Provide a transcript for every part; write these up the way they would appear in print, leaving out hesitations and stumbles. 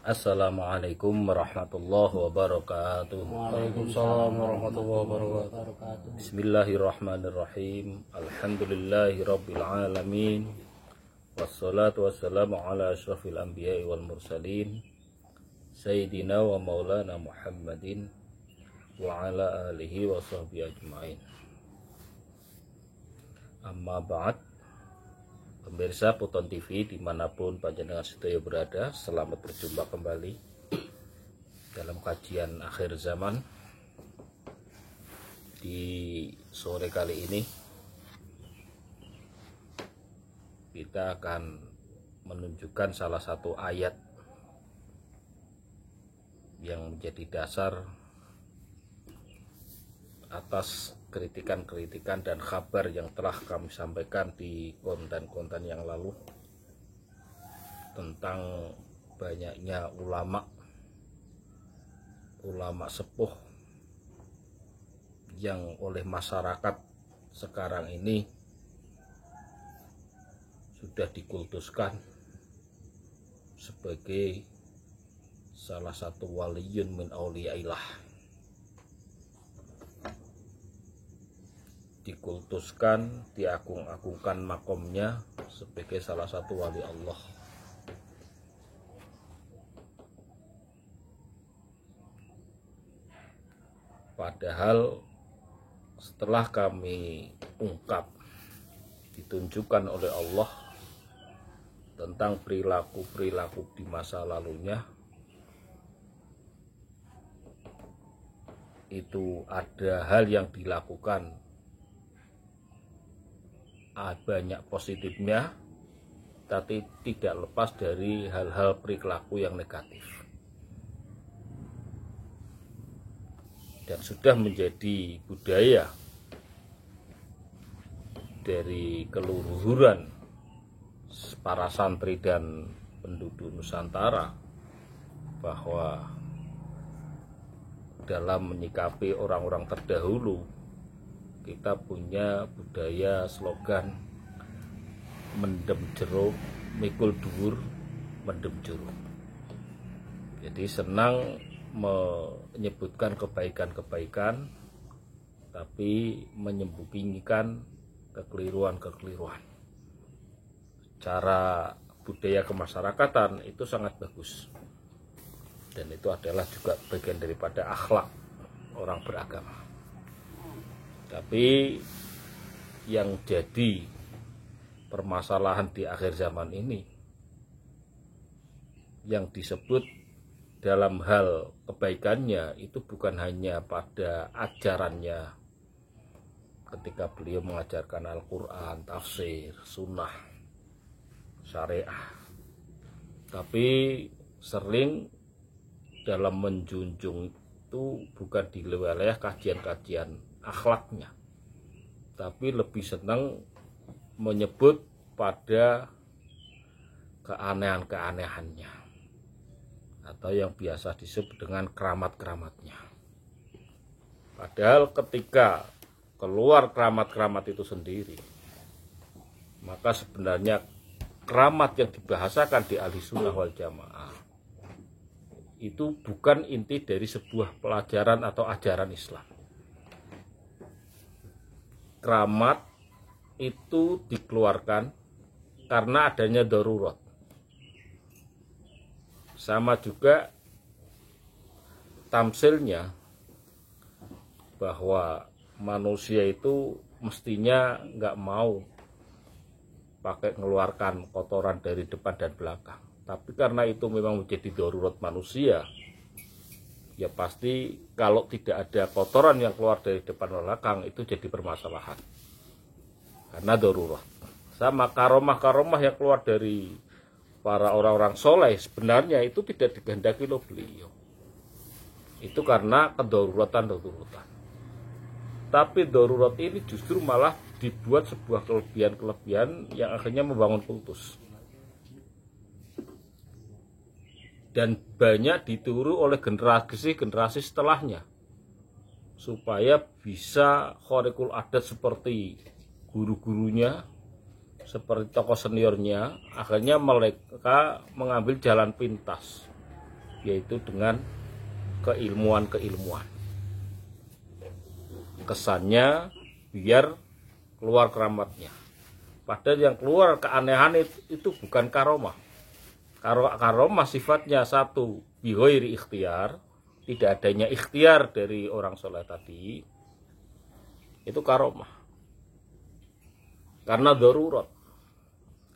Assalamualaikum warahmatullahi wabarakatuh. Waalaikumsalam warahmatullahi wabarakatuh. Bismillahirrahmanirrahim. Alhamdulillahi rabbil alamin. Wassalatu wassalamu ala asyrafil anbiya'i wal mursalin Sayyidina wa maulana Muhammadin wa ala alihi wa sahbihi ajma'in. Amma ba'd. Pemirsa Puton TV dimanapun panjenengan sedaya berada, selamat berjumpa kembali dalam kajian akhir zaman. Di sore kali ini kita akan menunjukkan salah satu ayat yang menjadi dasar atas kritikan-kritikan dan kabar yang telah kami sampaikan di konten-konten yang lalu tentang banyaknya ulama sepuh yang oleh masyarakat sekarang ini sudah dikultuskan sebagai salah satu waliyun min auliyaillah, dikultuskan, diagung-agungkan makomnya sebagai salah satu wali Allah. Padahal setelah kami ungkap, ditunjukkan oleh Allah tentang perilaku-perilaku di masa lalunya, itu ada hal yang dilakukan banyak positifnya, tapi tidak lepas dari hal-hal perilaku yang negatif, dan sudah menjadi budaya dari keluhuran para santri dan penduduk Nusantara bahwa dalam menyikapi orang-orang terdahulu kita punya budaya slogan mendem jeruk, mikul dhuwur, mendem jeruk. Jadi senang menyebutkan kebaikan-kebaikan, tapi menyembunyikan kekeliruan-kekeliruan. Cara budaya kemasyarakatan itu sangat bagus, dan itu adalah juga bagian daripada akhlak orang beragama. Tapi yang jadi permasalahan di akhir zaman ini, yang disebut dalam hal kebaikannya itu bukan hanya pada ajarannya ketika beliau mengajarkan Al-Quran, tafsir, sunnah, syariah, tapi sering dalam menjunjung itu bukan di wilayah kajian-kajian akhlaknya, tapi lebih senang menyebut pada keanehan-keanehannya, atau yang biasa disebut dengan keramat-keramatnya. Padahal ketika keluar keramat-keramat itu sendiri, maka sebenarnya keramat yang dibahasakan di Ahli Sunnah wal Jamaah itu bukan inti dari sebuah pelajaran atau ajaran Islam. Keramat itu dikeluarkan karena adanya darurat. Sama juga tamsilnya bahwa manusia itu mestinya nggak mau pakai mengeluarkan kotoran dari depan dan belakang. Tapi karena itu memang menjadi darurat manusia, ya pasti kalau tidak ada kotoran yang keluar dari depan belakang itu jadi permasalahan karena darurat. Sama karomah-karomah yang keluar dari para orang-orang soleh sebenarnya itu tidak dikehendaki oleh beliau, itu karena kedaruratan. Tapi darurat ini justru malah dibuat sebuah kelebihan-kelebihan yang akhirnya membangun kultus, dan banyak ditiru oleh generasi setelahnya supaya bisa khariqul adat seperti guru-gurunya, seperti tokoh seniornya. Akhirnya mereka mengambil jalan pintas yaitu dengan keilmuan. Kesannya biar keluar keramatnya. Padahal yang keluar keanehan itu bukan karomah. Karomah sifatnya satu, bighairi ikhtiar, tidak adanya ikhtiar dari orang soleh tadi, itu karomah. Karena darurat,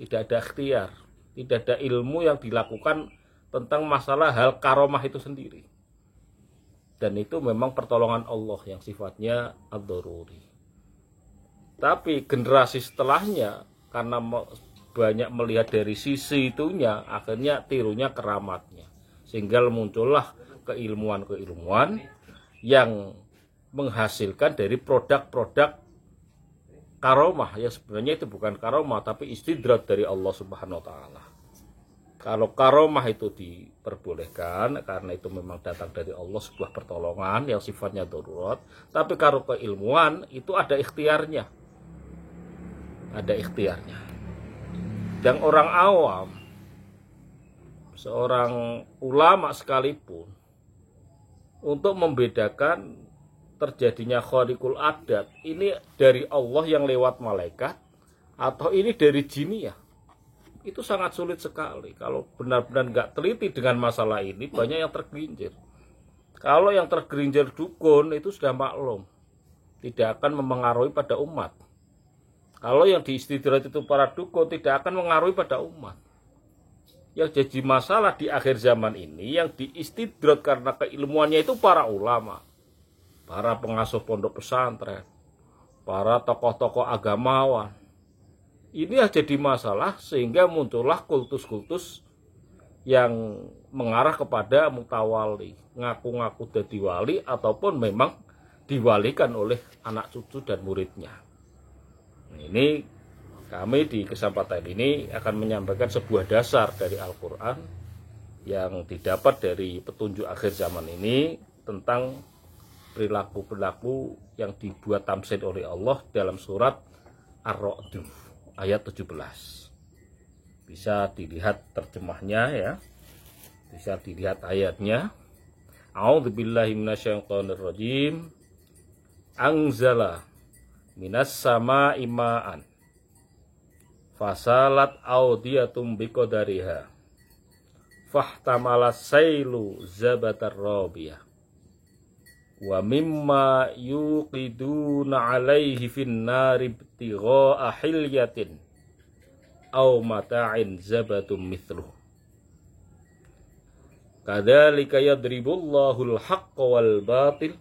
tidak ada ikhtiar, tidak ada ilmu yang dilakukan tentang masalah hal karomah itu sendiri. Dan itu memang pertolongan Allah yang sifatnya ad-daruri. Tapi generasi setelahnya, karena banyak melihat dari sisi itunya, akhirnya tirunya keramatnya. Sehingga muncullah keilmuan yang menghasilkan dari produk-produk karomah. Ya sebenarnya itu bukan karomah, tapi istidrat dari Allah Subhanahu wa Ta'ala. Kalau karomah itu diperbolehkan karena itu memang datang dari Allah, sebuah pertolongan yang sifatnya darurat. Tapi kalau keilmuan itu ada ikhtiarnya. Dan orang awam, seorang ulama sekalipun, untuk membedakan terjadinya khariqul adat, ini dari Allah yang lewat malaikat atau ini dari jiniyah, itu sangat sulit sekali. Kalau benar-benar nggak teliti dengan masalah ini, banyak yang tergelincir. Kalau yang tergelincir dukun itu sudah maklum, tidak akan memengaruhi pada umat. Kalau yang diistidrat itu para dukun, tidak akan mengaruhi pada umat. Yang jadi masalah di akhir zaman ini, yang diistidrat karena keilmuannya itu para ulama, para pengasuh pondok pesantren, para tokoh-tokoh agamawan. Ini yang jadi masalah sehingga muncullah kultus-kultus yang mengarah kepada mutawali, ngaku-ngaku jadi wali ataupun memang diwalikan oleh anak cucu dan muridnya. Ini kami di kesempatan ini akan menyampaikan sebuah dasar dari Al-Quran yang didapat dari petunjuk akhir zaman ini tentang perilaku-perilaku yang dibuat tamsil oleh Allah dalam surat Ar-Ra'd ayat 17. Bisa dilihat terjemahnya ya. Bisa dilihat ayatnya. A'udzubillahi minasyaitonirrajim. Anzala minas sama'i ma'an fasalat audiyatum biqadariha fahtamala sailu zabatar rabiyah wa mimma yuqiduna alaihi fin nari ibtigha'a hilyatin aw mata'in zabatum mithluh kadzalika yadribullahu al-haqqa wal batil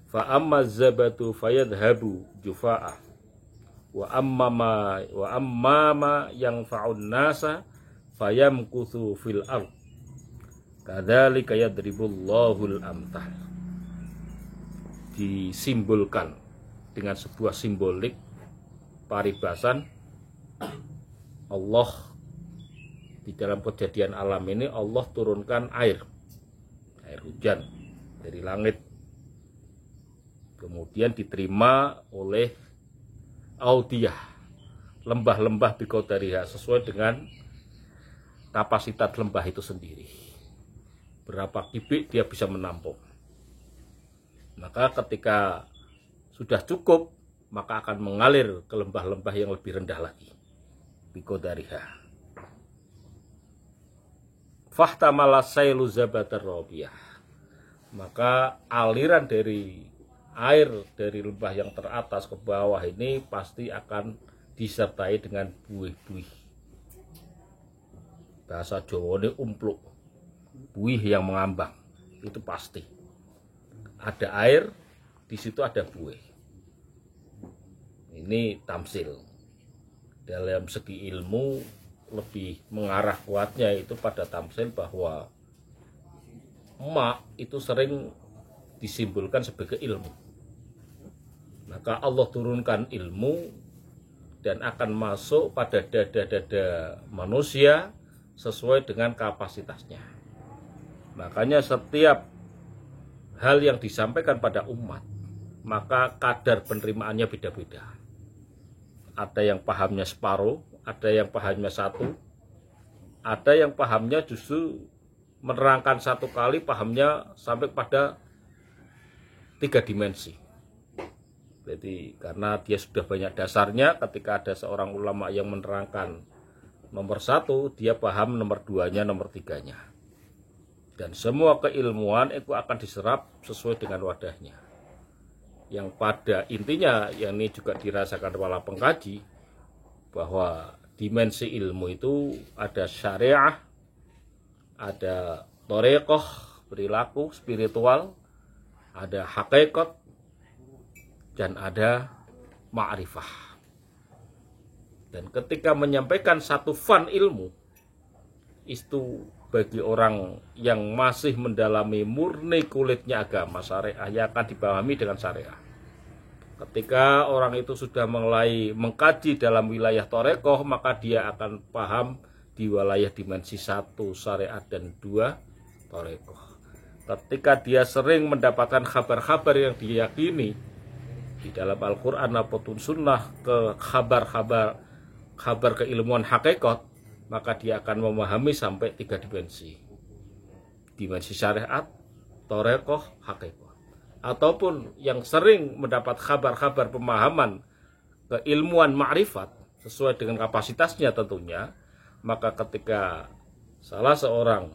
fa amma zabatu fayadhabu jufa'a wa amma ma yanfa'un nasa fayamkuthu fil ard kadzalika yadribullahu al-amthal. Disimbolkan dengan sebuah simbolik paribasan Allah di dalam kejadian alam ini. Allah turunkan air hujan dari langit, kemudian diterima oleh audiyah, lembah-lembah biqadariha, sesuai dengan kapasitas lembah itu sendiri, berapa kubik dia bisa menampung. Maka ketika sudah cukup, maka akan mengalir ke lembah-lembah yang lebih rendah lagi, biqadariha. Fahtamala sailu zabatar rabiyah, maka aliran dari air dari lembah yang teratas ke bawah ini pasti akan disertai dengan buih-buih. Bahasa Jawa ini umpluk, buih yang mengambang, itu pasti. Ada air, di situ ada buih. Ini tamsil. Dalam segi ilmu lebih mengarah kuatnya itu pada tamsil bahwa emak itu sering disimbolkan sebagai ilmu. Maka Allah turunkan ilmu dan akan masuk pada dada-dada manusia sesuai dengan kapasitasnya. Makanya setiap hal yang disampaikan pada umat, maka kadar penerimaannya beda-beda. Ada yang pahamnya separuh, ada yang pahamnya satu, ada yang pahamnya justru menerangkan satu kali pahamnya sampai pada 3 dimensi. Jadi karena dia sudah banyak dasarnya, ketika ada seorang ulama yang menerangkan nomor 1, dia paham nomor 2-nya, nomor 3-nya. Dan semua keilmuan itu akan diserap sesuai dengan wadahnya. Yang pada intinya, yang ini juga dirasakan para pengkaji, bahwa dimensi ilmu itu ada syariah, ada thariqah, perilaku spiritual, ada hakikat, dan ada ma'rifah. Dan ketika menyampaikan satu fan ilmu, itu bagi orang yang masih mendalami murni kulitnya agama syariah, yang akan dipahami dengan syariah. Ketika orang itu sudah mulai mengkaji dalam wilayah thariqah, maka dia akan paham di wilayah dimensi 1 syariat dan 2 thariqah. Ketika dia sering mendapatkan kabar-kabar yang diyakini di dalam Al-Quran ataupun Sunnah, ke kabar keilmuan hakikat, maka dia akan memahami sampai 3 dimensi. Dimensi syariat, thariqah, hakikat. Ataupun yang sering mendapat kabar-kabar pemahaman keilmuan ma'rifat sesuai dengan kapasitasnya tentunya, maka ketika salah seorang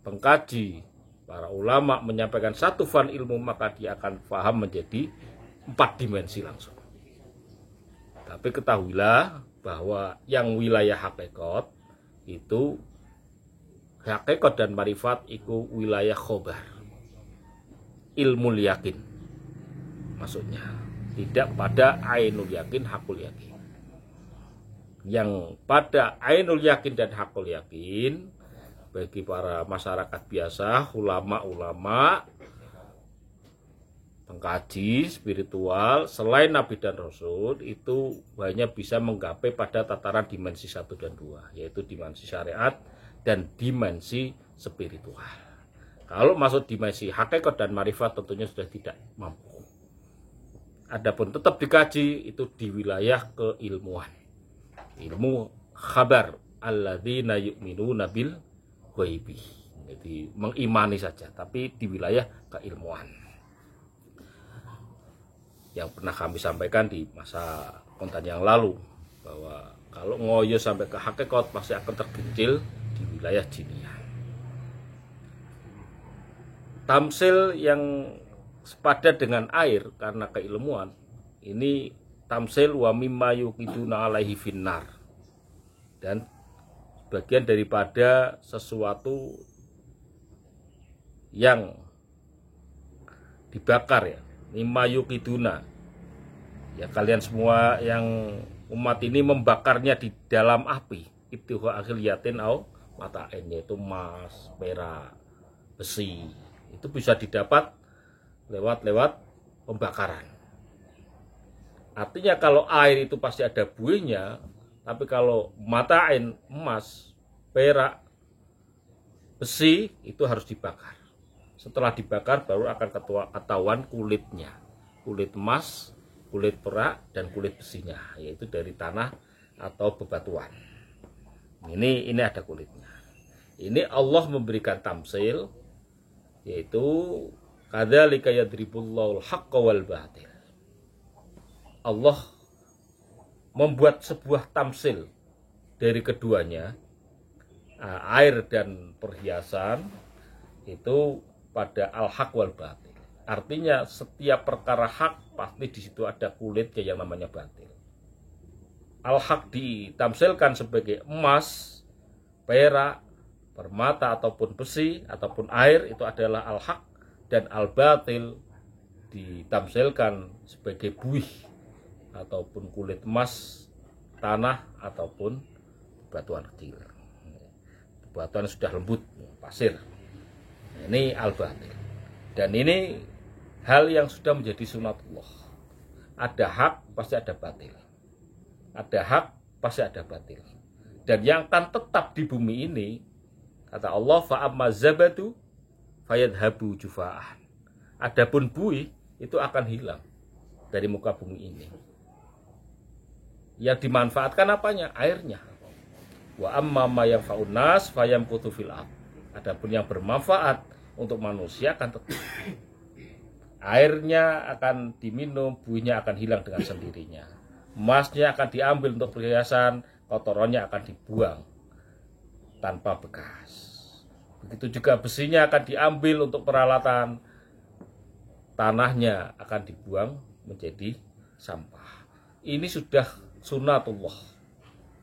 pengkaji, para ulama menyampaikan satu fan ilmu, maka dia akan paham menjadi 4 dimensi langsung. Tapi ketahuilah bahwa yang wilayah hakikat itu, hakikat dan marifat itu wilayah khobar, ilmu yakin maksudnya, tidak pada ainul yakin, hakul yakin. Yang pada ainul yakin dan hakul yakin bagi para masyarakat biasa, ulama-ulama, pengkaji spiritual selain Nabi dan Rasul, itu hanya bisa menggapai pada tataran dimensi 1 dan 2, yaitu dimensi syariat dan dimensi spiritual. Kalau masuk dimensi hakikat dan marifat tentunya sudah tidak mampu. Adapun tetap dikaji itu di wilayah keilmuan, ilmu khabar, alladzina yu'minuna bil ghaibi. Jadi mengimani saja, tapi di wilayah keilmuan. Yang pernah kami sampaikan di masa konten yang lalu, bahwa kalau ngoyo sampai ke hakikat pasti akan tergencil di wilayah jiniyah. Tamsil yang sepadan dengan air karena keilmuan ini tamsil wa mimma yuqiduna alaihi finnar, dan bagian daripada sesuatu yang dibakar, ya, mimma yuqiduna, ya kalian semua yang umat ini membakarnya di dalam api, itu akhil yatin au matain, yaitu emas, perak, besi, itu bisa didapat lewat pembakaran. Artinya kalau air itu pasti ada buihnya, tapi kalau matain, emas, perak, besi, itu harus dibakar. Setelah dibakar baru akan ketahuan kulitnya, kulit emas, kulit perak, dan kulit besinya, yaitu dari tanah atau bebatuan. Ini ada kulitnya. Ini Allah memberikan tamsil, yaitu kadzalika yadribullahul haqqo wal batil. Allah membuat sebuah tamsil dari keduanya, air dan perhiasan, itu pada al-haq wal batil. Artinya setiap perkara hak pasti di situ ada kulitnya yang namanya batil. Al-haq ditamsilkan sebagai emas, perak, permata ataupun besi ataupun air, itu adalah al-haq, dan al-batil ditamsilkan sebagai buih ataupun kulit emas, tanah ataupun batuan kecil. Batuan sudah lembut, pasir. Ini al-batil. Dan ini hal yang sudah menjadi sunatullah. Ada hak pasti ada batil. Ada hak pasti ada batil. Dan yang akan tetap di bumi ini, kata Allah, fa'amma zabadu fayadhabu jufa'an. Adapun buih itu akan hilang dari muka bumi ini. Yang dimanfaatkan apanya? Airnya. Wa amma ma yanfa'un nas fayamkutu fil ardh. Adapun yang bermanfaat untuk manusia akan tetap. Airnya akan diminum, buihnya akan hilang dengan sendirinya. Emasnya akan diambil untuk perhiasan, kotorannya akan dibuang tanpa bekas. Begitu juga besinya akan diambil untuk peralatan, tanahnya akan dibuang menjadi sampah. Ini sudah sunatullah.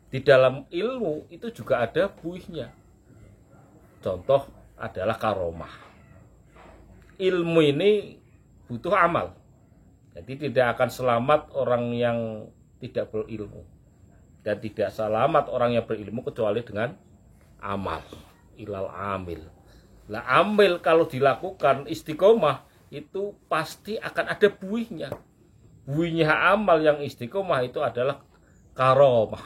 Di dalam ilmu itu juga ada buihnya. Contoh adalah karomah. Ilmu ini butuh amal. Jadi tidak akan selamat orang yang tidak berilmu. Dan tidak selamat orang yang berilmu kecuali dengan amal. Ilal amil. Lah amil kalau dilakukan istiqomah itu pasti akan ada buihnya. Buihnya amal yang istiqomah itu adalah karomah.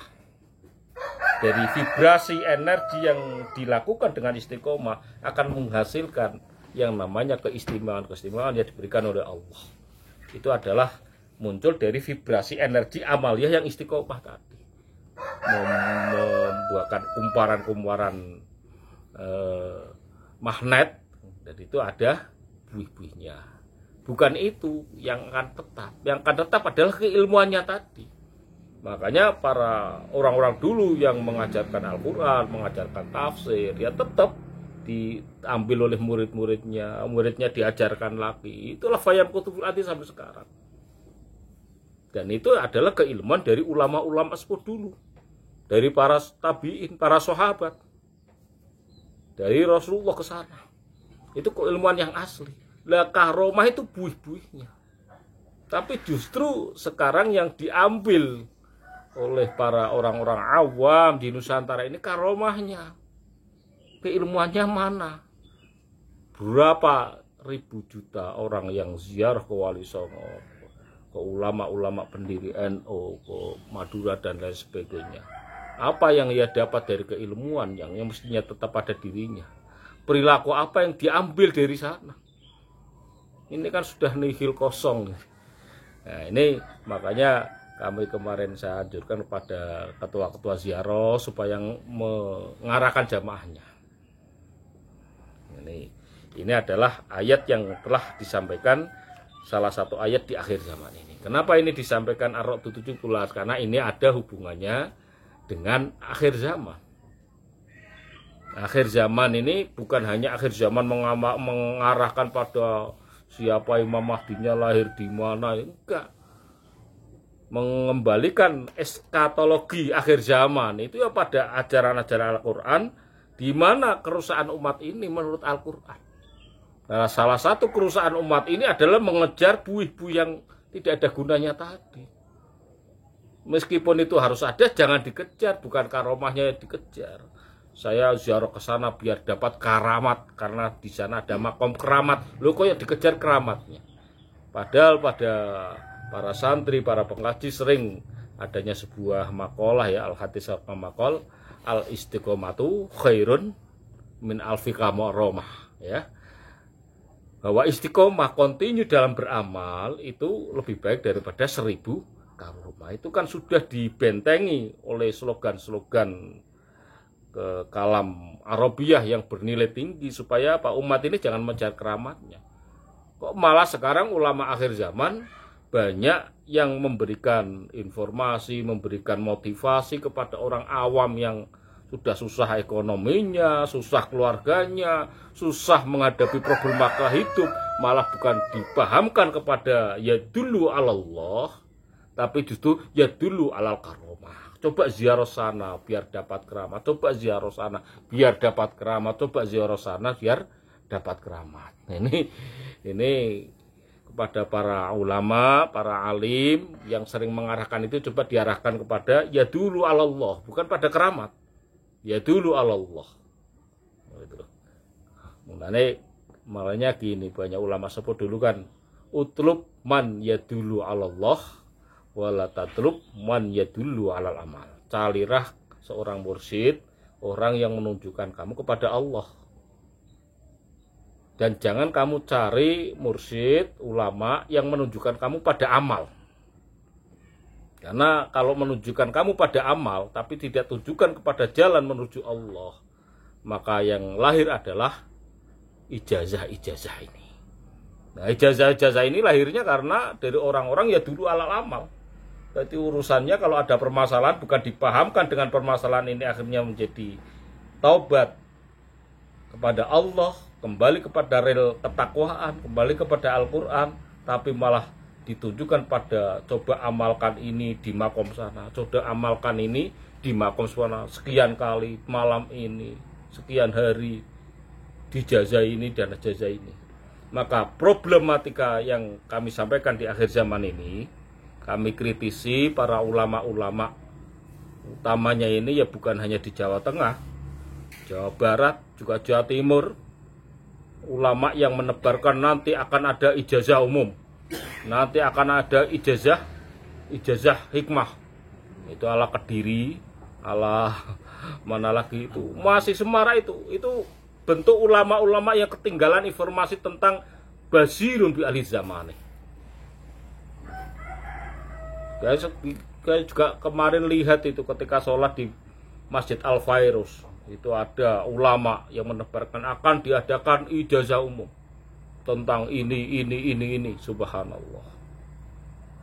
Dari vibrasi energi yang dilakukan dengan istiqomah akan menghasilkan yang namanya keistimewaan-keistimewaan yang diberikan oleh Allah. Itu adalah muncul dari vibrasi energi amaliyah yang istiqomah tadi. Membuahkan kumparan-kumparan magnet, dan itu ada buih-buihnya. Bukan itu yang akan tetap. Yang akan tetap adalah keilmuannya tadi. Makanya para orang-orang dulu yang mengajarkan Al-Quran, mengajarkan tafsir, ya tetap diambil oleh murid-muridnya, muridnya diajarkan lagi. Itulah Fayam Kutubul Ati sampai sekarang. Dan itu adalah keilmuan dari ulama-ulama sepuh dulu, dari para tabi'in, para sahabat, dari Rasulullah ke sana. Itu keilmuan yang asli. Lah karomah itu buih-buihnya. Tapi justru sekarang yang diambil oleh para orang-orang awam di Nusantara ini karomahnya. Keilmuannya mana? Berapa ribu juta orang yang ziarah ke Wali Songo, ke ulama-ulama pendiri NU, ke Madura dan lain sebagainya. Apa yang ia dapat dari keilmuan yang mestinya tetap pada dirinya? Perilaku apa yang diambil dari sana? Ini kan sudah nihil kosong. Nah, ini makanya kami kemarin saya anjurkan kepada ketua-ketua ziarah supaya mengarahkan jamaahnya. Ini adalah ayat yang telah disampaikan, salah satu ayat di akhir zaman ini. Kenapa ini disampaikan Ar-Ra'd 17? Karena ini ada hubungannya dengan akhir zaman. Akhir zaman ini bukan hanya akhir zaman mengarahkan pada siapa Imam Mahdinya, lahir di mana, enggak. Mengembalikan eskatologi akhir zaman itu ya pada ajaran-ajaran Al-Quran, di mana kerusakan umat ini menurut Al-Quran. Nah, salah satu kerusakan umat ini adalah mengejar buih-buih yang tidak ada gunanya tadi. Meskipun itu harus ada, jangan dikejar, bukan karomahnya yang dikejar. Saya ziarah ke sana biar dapat karamat, karena di sana ada makom keramat. Loh kok yang dikejar keramatnya? Padahal pada para santri, para pengaji sering adanya sebuah makalah ya, al-hadis al-maqal, al-istiqomatu khairun min alfi kamaromah ya. Bahwa istiqomah kontinu dalam beramal itu lebih baik daripada 1000 karomah. Itu kan sudah dibentengi oleh slogan-slogan ke kalam Arabiah yang bernilai tinggi supaya Pak umat ini jangan mengejar keramatnya. Kok malah sekarang ulama akhir zaman banyak yang memberikan informasi, memberikan motivasi kepada orang awam yang sudah susah ekonominya, susah keluarganya, susah menghadapi problematika hidup, malah bukan dipahamkan kepada ya dulu Allah, tapi justru ya dulu alal karomah. Coba ziarah sana biar dapat keramat, coba ziarah sana biar dapat keramat, coba ziarah sana biar dapat keramat. Ini kepada para ulama, para alim yang sering mengarahkan itu coba diarahkan kepada ya dulu Allah, bukan pada keramat. Ya dulu Allah. Gitu. Makanya gini, banyak ulama sepuh dulu kan, utlub man ya dulu Allah, wala tatlub man ya dulu alal amal. Carilah seorang mursyid, orang yang menunjukkan kamu kepada Allah. Dan jangan kamu cari mursyid, ulama yang menunjukkan kamu pada amal. Karena kalau menunjukkan kamu pada amal, tapi tidak tunjukkan kepada jalan menuju Allah, maka yang lahir adalah ijazah-ijazah ini. Nah, ijazah-ijazah ini lahirnya karena dari orang-orang ya dulu alal amal. Berarti urusannya kalau ada permasalahan bukan dipahamkan dengan permasalahan ini akhirnya menjadi taubat kepada Allah, kembali kepada rel ketakwaan, kembali kepada Al-Quran, tapi malah ditunjukkan pada coba amalkan ini di makom sana, coba amalkan ini di makom sana, sekian kali malam ini, sekian hari, dijazah ini dan jazah ini. Maka problematika yang kami sampaikan di akhir zaman ini, kami kritisi para ulama-ulama, utamanya ini ya bukan hanya di Jawa Tengah, Jawa Barat, juga Jawa Timur, ulama yang menebarkan nanti akan ada ijazah umum, nanti akan ada ijazah hikmah, itu ala Kediri, ala mana lagi itu, masih Semarang itu bentuk ulama-ulama yang ketinggalan informasi tentang basirun bi ahli zamani. Saya juga kemarin lihat itu ketika sholat di Masjid Al-Fairuz, itu ada ulama yang menebarkan akan diadakan ijazah umum tentang ini, subhanallah.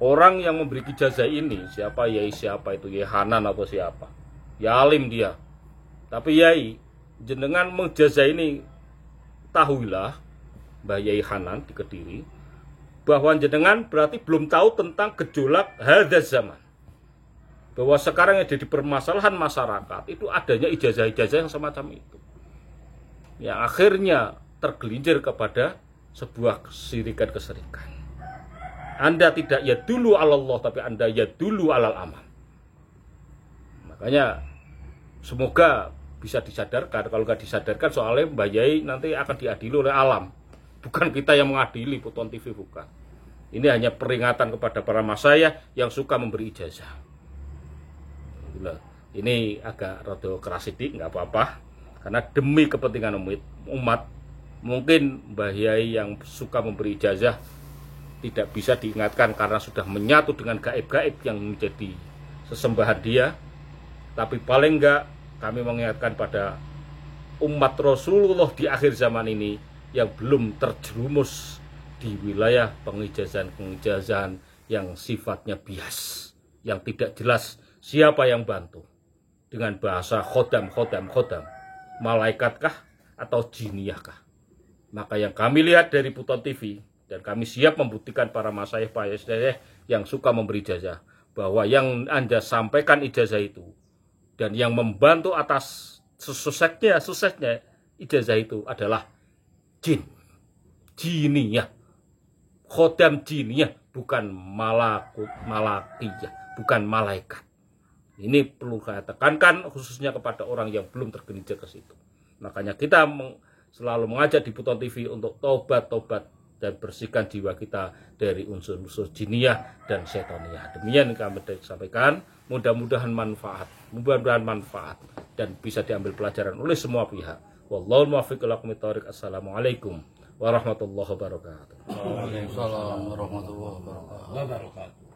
Orang yang memberi ijazah ini siapa itu Yai Hanan atau siapa? Ya alim dia. Tapi Yai, jenengan menjazah ini tahuilah, Mbah Yai Hanan di Kediri, bahwa jenengan berarti belum tahu tentang gejolak hadzal zaman. Bahwa sekarang yang jadi permasalahan masyarakat itu adanya ijazah-ijazah yang semacam itu, yang akhirnya tergelincir kepada sebuah kesirikan. Anda tidak ya dulu Allah, tapi Anda ya dulu alal amal. Makanya semoga bisa disadarkan. Kalau nggak disadarkan soalnya Mbak Yai nanti akan diadili oleh alam, bukan kita yang mengadili. Puton TV bukan. Ini hanya peringatan kepada para masayah yang suka memberi ijazah. Ini agak rada keras sedikit, nggak apa-apa, karena demi kepentingan umat. Mungkin Mbah Yai yang suka memberi ijazah tidak bisa diingatkan karena sudah menyatu dengan gaib-gaib yang menjadi sesembahan dia. Tapi paling enggak kami mengingatkan pada umat Rasulullah di akhir zaman ini yang belum terjerumus di wilayah pengijazahan yang sifatnya bias, yang tidak jelas siapa yang bantu, dengan bahasa khodam, malaikatkah atau jiniyahkah. Maka yang kami lihat dari Puton TV, dan kami siap membuktikan para masyayikh yang suka memberi ijazah, bahwa yang Anda sampaikan ijazah itu dan yang membantu atas suksesnya ijazah itu adalah jiniyah, khodam jiniyah, bukan malakiyah, bukan malaikat. Ini perlu saya tekankan khususnya kepada orang yang belum tergelincir ke situ. Makanya kita selalu mengajak di Puton TV untuk tobat dan bersihkan jiwa kita dari unsur-unsur jiniyah dan setaniyah. Demikian yang kami sampaikan, mudah-mudahan manfaat dan bisa diambil pelajaran oleh semua pihak. Wallahul muwaffiq ila aqwamit thoriq. Assalamualaikum warahmatullahi wabarakatuh. Waalaikumsalam warahmatullahi wabarakatuh.